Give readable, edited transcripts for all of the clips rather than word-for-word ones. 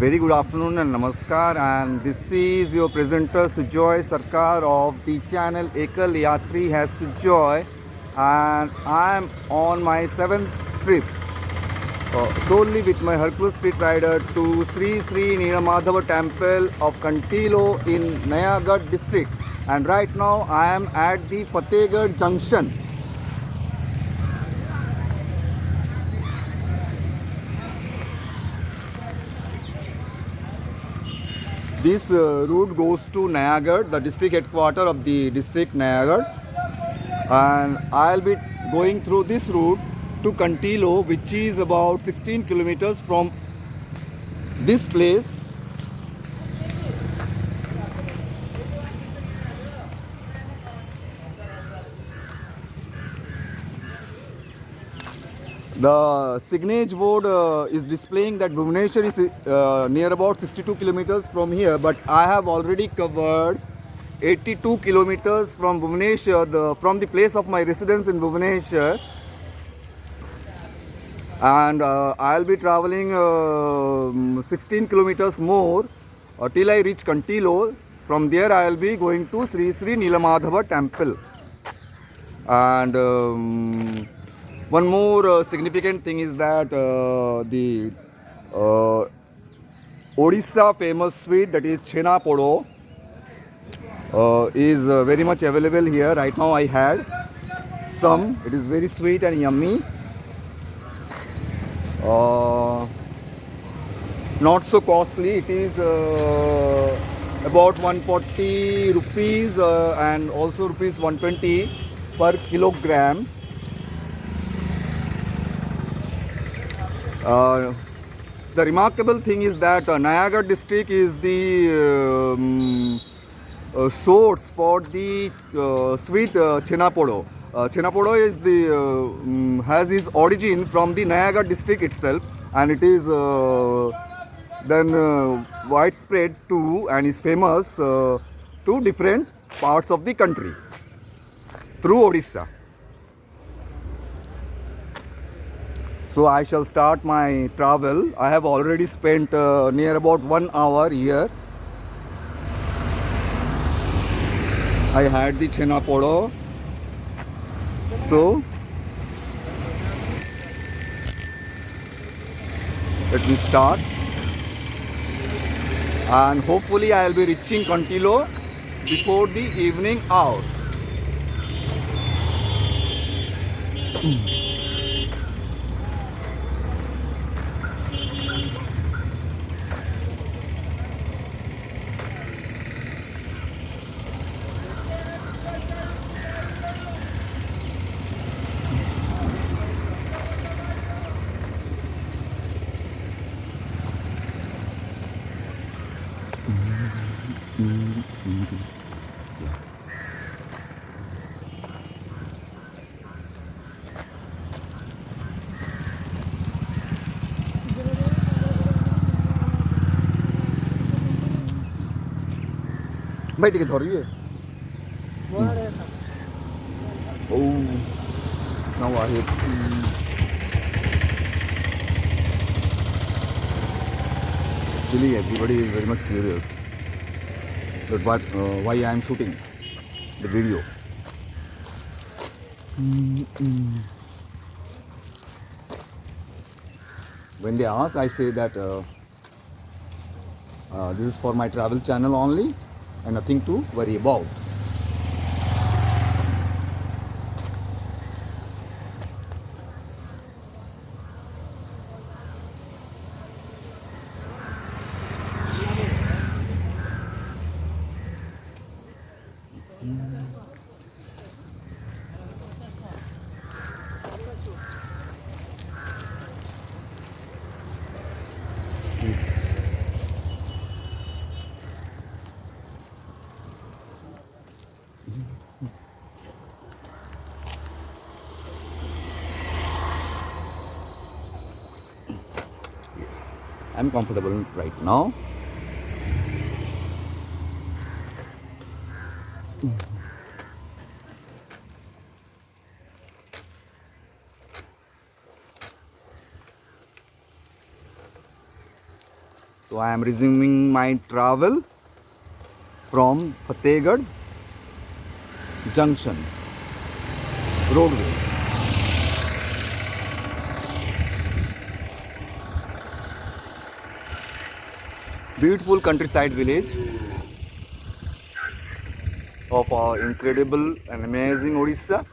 Very good afternoon and namaskar, and this is your presenter Sujoy Sarkar of the channel Ekal Yatri has Sujoy, and I am on my 7th trip solely with my Hercules Street Rider to Sri Sri Neelamadhava Temple of Kantilo in Nayagarh district, and right now I am at the Fatehgarh Junction. This route goes to Nayagarh, the district headquarters of the district Nayagarh, and I'll be going through this route to Kantilo, which is about 16 kilometers from this place. The signage board is displaying that Bhubaneswar is near about 62 kilometers from here, but I have already covered 82 kilometers from Bhubaneswar, from the place of my residence in Bhubaneswar, and I'll be traveling 16 kilometers more till I reach Kantilo. From there I'll be going to Sri Sri Neelamadhava Temple. And one more significant thing is that the Odisha famous sweet, that is Chhena Podo, is very much available here. Right now I had some. It is very sweet and yummy. Not so costly. It is about 140 rupees and also rupees 120 per kilogram. The remarkable thing is that Nayagarh district is the source for the sweet Chenapodo. Chenapodo is has its origin from the Nayagarh district itself, and it is then widespread to and is famous to different parts of the country through Odisha. So I shall start my travel. I have already spent near about 1 hour here. I had the Chhena Podo. So let me start. And hopefully I will be reaching Kantilo before the evening hours. भाई टिके धर ये oh now I have actually everybody is very much curious that why I am shooting the video. When they ask, I say that this is for my travel channel only and nothing to worry about. Yes. Yes, I'm comfortable right now. So I am resuming my travel from Fatehgarh Junction roadways. Beautiful countryside village of our incredible and amazing Odisha.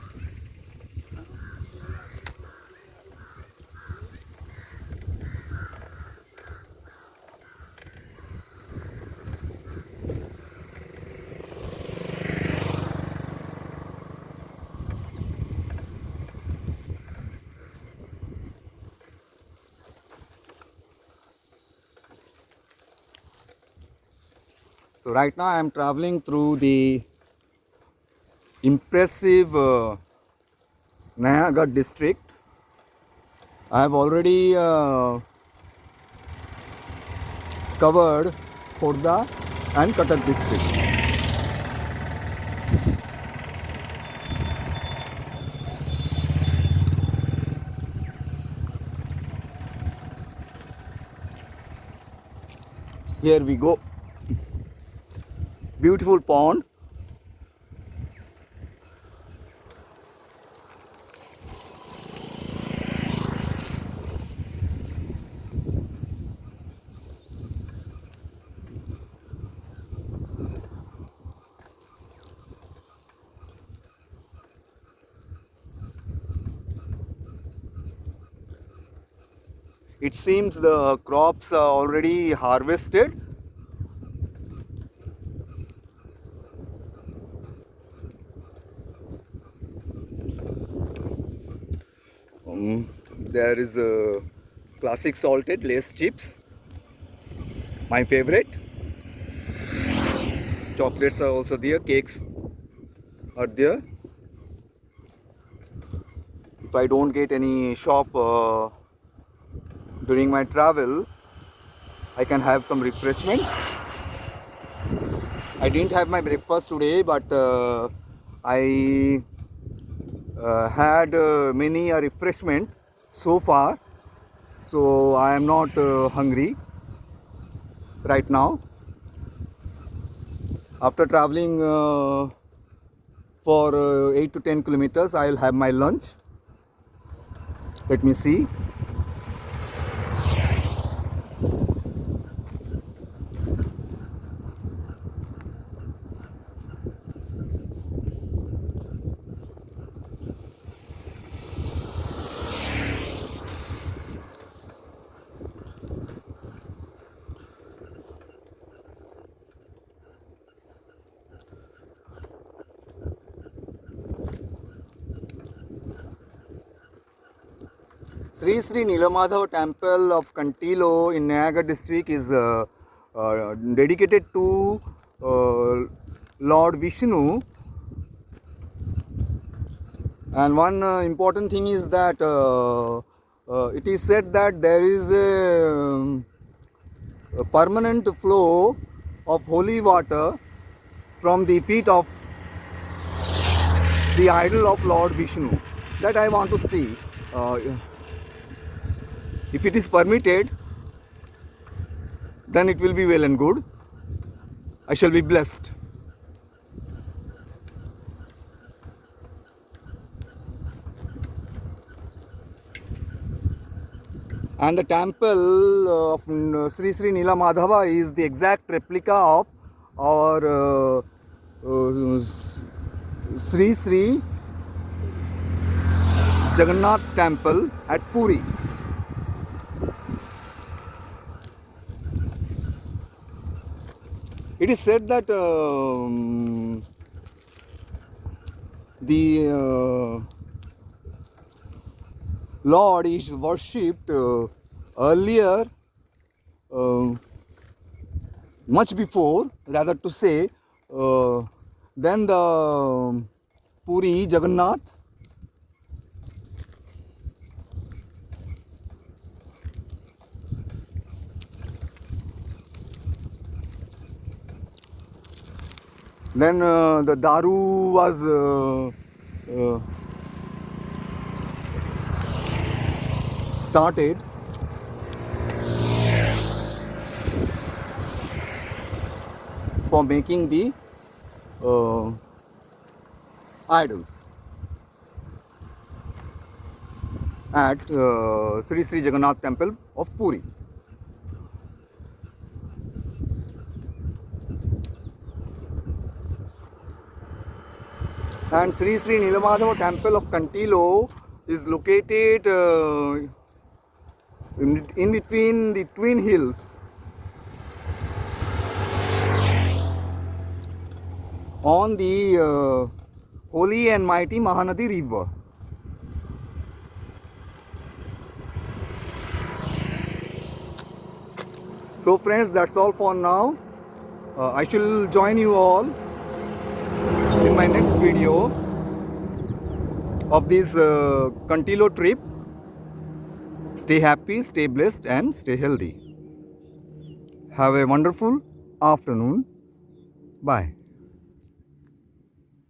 So right now I am traveling through the impressive Nayagarh district. I have already covered Khordha and Cuttack districts. Here we go. Beautiful pond. It seems the crops are already harvested. There is a classic salted lace chips, my favorite. Chocolates are also there, cakes are there. If I don't get any shop during my travel, I can have some refreshment. I didn't have my breakfast today, but I had many a refreshment so far, so I am not hungry right now. After traveling for 8 to 10 kilometers, I'll have my lunch. Let me see. Sri Sri Nilamadhava Temple of Kantilo in Nayagarh district is dedicated to Lord Vishnu. And one important thing is that it is said that there is a permanent flow of holy water from the feet of the idol of Lord Vishnu. That I want to see. If it is permitted, then it will be well and good. I shall be blessed. And the temple of Sri Sri Nilamadhava is the exact replica of our Sri Sri Jagannath temple at Puri. It is said that the Lord is worshipped earlier, much before, rather to say, than the Puri Jagannath. Then the Daru was started. for making the idols at Sri Sri Jagannath Temple of Puri. And Sri Sri Nilamadhava Temple of Kantilo is located in between the twin hills on the holy and mighty Mahanadi river. So friends, that's all for now. I shall join you all in my next video of this Kantilo trip. Stay happy, stay blessed and stay healthy. Have a wonderful afternoon. Bye.